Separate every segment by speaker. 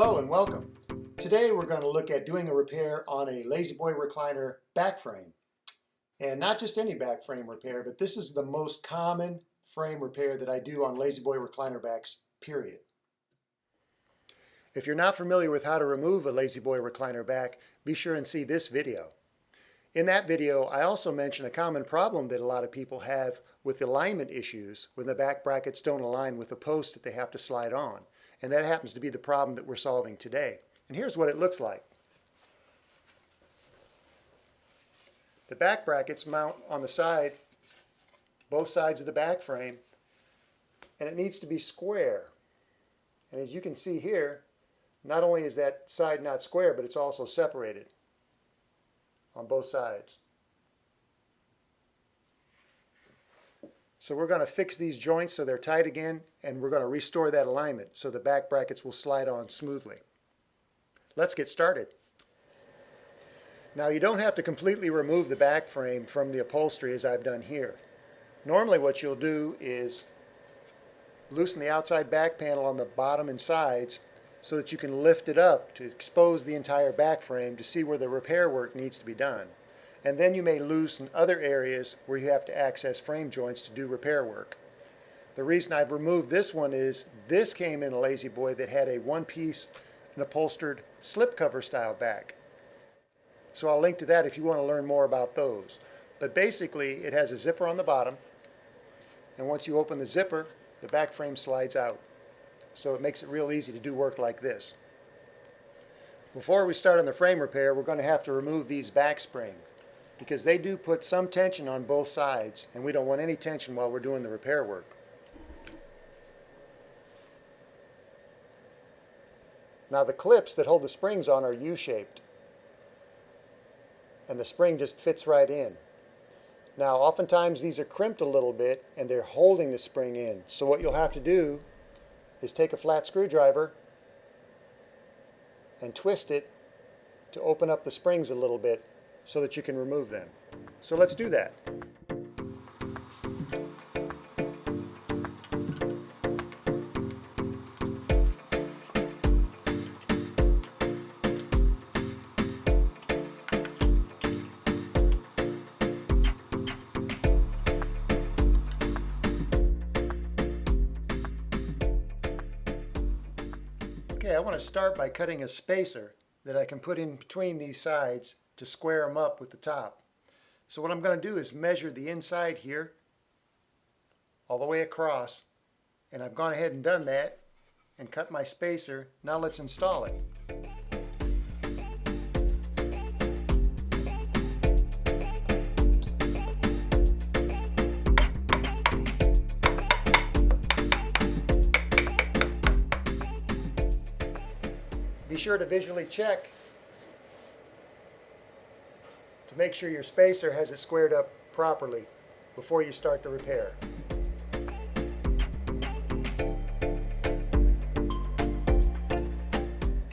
Speaker 1: Hello and welcome. Today we're going to look at doing a repair on a La-Z-Boy recliner back frame. And not just any back frame repair, but this is the most common frame repair that I do on La-Z-Boy recliner backs, period. If you're not familiar with how to remove a La-Z-Boy recliner back, be sure and see this video. In that video, I also mention a common problem that a lot of people have with alignment issues when the back brackets don't align with the post that they have to slide on. And that happens to be the problem that we're solving today. And here's what it looks like. The back brackets mount on the side, both sides of the back frame, and it needs to be square. And as you can see here, not only is that side not square, but it's also separated on both sides. So we're going to fix these joints so they're tight again, and we're going to restore that alignment so the back brackets will slide on smoothly. Let's get started. Now you don't have to completely remove the back frame from the upholstery as I've done here. Normally what you'll do is loosen the outside back panel on the bottom and sides so that you can lift it up to expose the entire back frame to see where the repair work needs to be done. And then you may loosen other areas where you have to access frame joints to do repair work. The reason I've removed this one is this came in a La-Z-Boy that had a one-piece and upholstered slipcover style back. So I'll link to that if you want to learn more about those. But basically it has a zipper on the bottom, and once you open the zipper, the back frame slides out. So it makes it real easy to do work like this. Before we start on the frame repair, we're going to have to remove these back springs, because they do put some tension on both sides, and we don't want any tension while we're doing the repair work. Now the clips that hold the springs on are U-shaped, and the spring just fits right in. Now oftentimes these are crimped a little bit and they're holding the spring in, so what you'll have to do is take a flat screwdriver and twist it to open up the springs a little bit so that you can remove them. So let's do that. Okay, I want to start by cutting a spacer that I can put in between these sides to square them up with the top. So what I'm going to do is measure the inside here all the way across, and I've gone ahead and done that and cut my spacer. Now let's install it. Be sure to visually check to make sure your spacer has it squared up properly before you start the repair.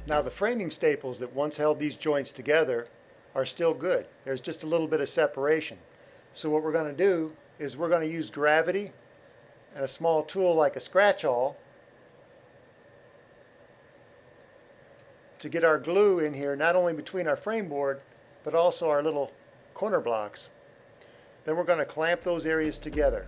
Speaker 1: Now the framing staples that once held these joints together are still good. There's just a little bit of separation. So what we're going to do is we're going to use gravity and a small tool like a scratch awl to get our glue in here, not only between our frame board but also our little corner blocks. Then we're going to clamp those areas together.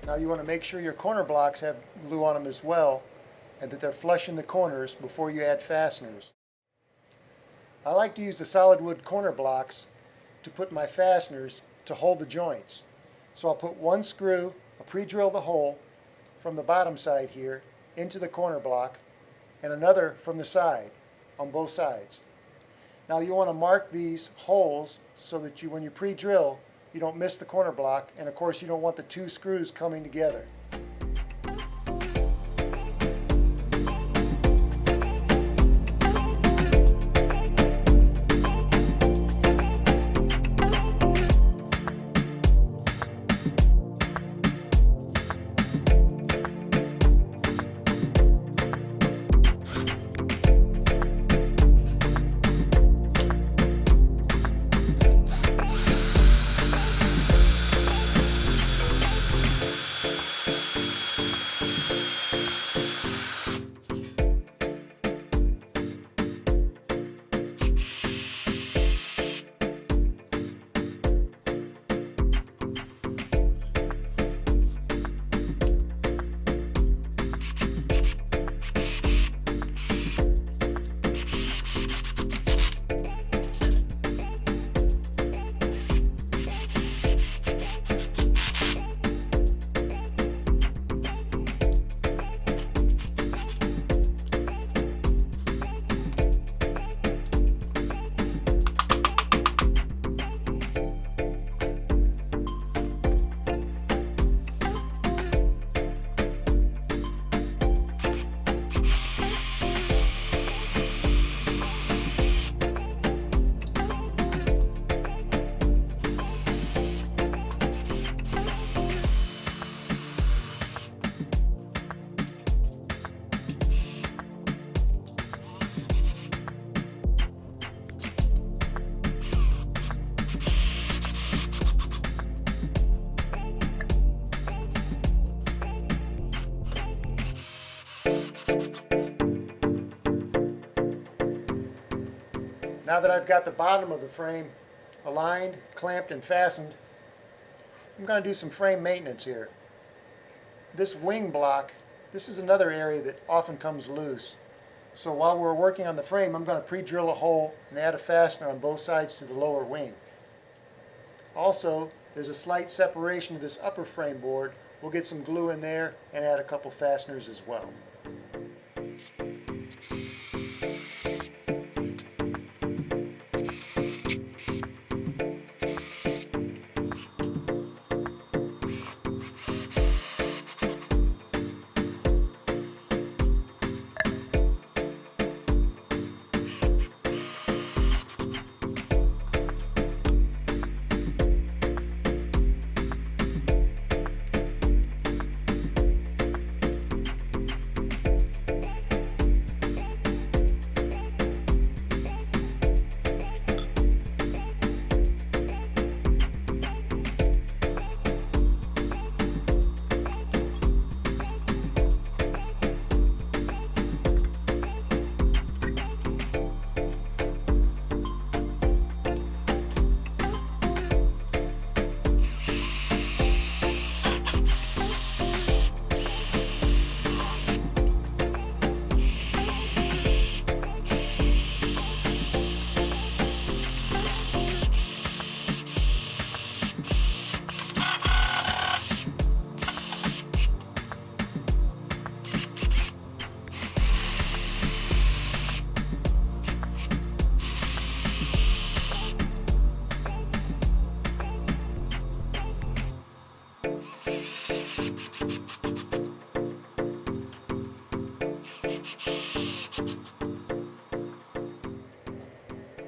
Speaker 1: Now you want to make sure your corner blocks have glue on them as well, and that they're flush in the corners before you add fasteners. I like to use the solid wood corner blocks to put my fasteners to hold the joints. So I'll put one screw, I'll pre-drill the hole from the bottom side here into the corner block, and another from the side on both sides. Now you want to mark these holes so that when you pre-drill, you don't miss the corner block, and of course you don't want the two screws coming together. Now that I've got the bottom of the frame aligned, clamped, and fastened, I'm going to do some frame maintenance here. This wing block, this is another area that often comes loose. So while we're working on the frame, I'm going to pre-drill a hole and add a fastener on both sides to the lower wing. Also, there's a slight separation of this upper frame board. We'll get some glue in there and add a couple fasteners as well.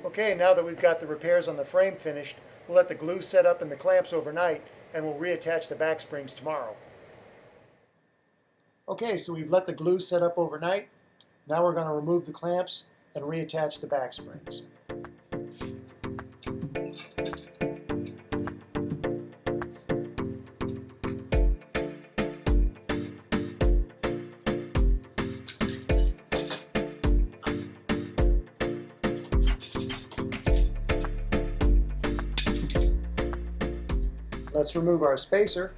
Speaker 1: Okay, now that we've got the repairs on the frame finished, we'll let the glue set up in the clamps overnight, and we'll reattach the back springs tomorrow. Okay, so we've let the glue set up overnight. Now we're going to remove the clamps and reattach the back springs. Let's remove our spacer.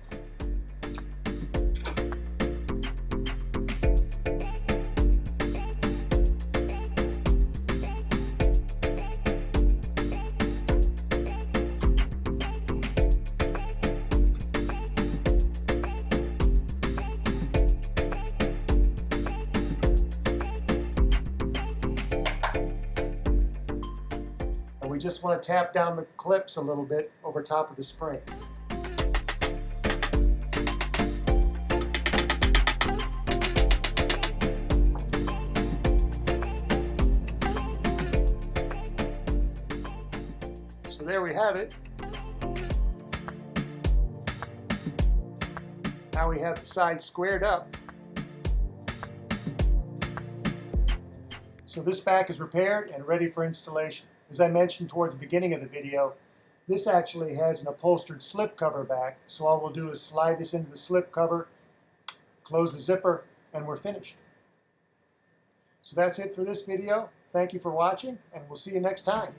Speaker 1: just want to tap down the clips a little bit over top of the spring. So there we have it. Now we have the side squared up. So this back is repaired and ready for installation. As I mentioned towards the beginning of the video, this actually has an upholstered slip cover back, so all we'll do is slide this into the slip cover, close the zipper, and we're finished. So that's it for this video. Thank you for watching, and we'll see you next time.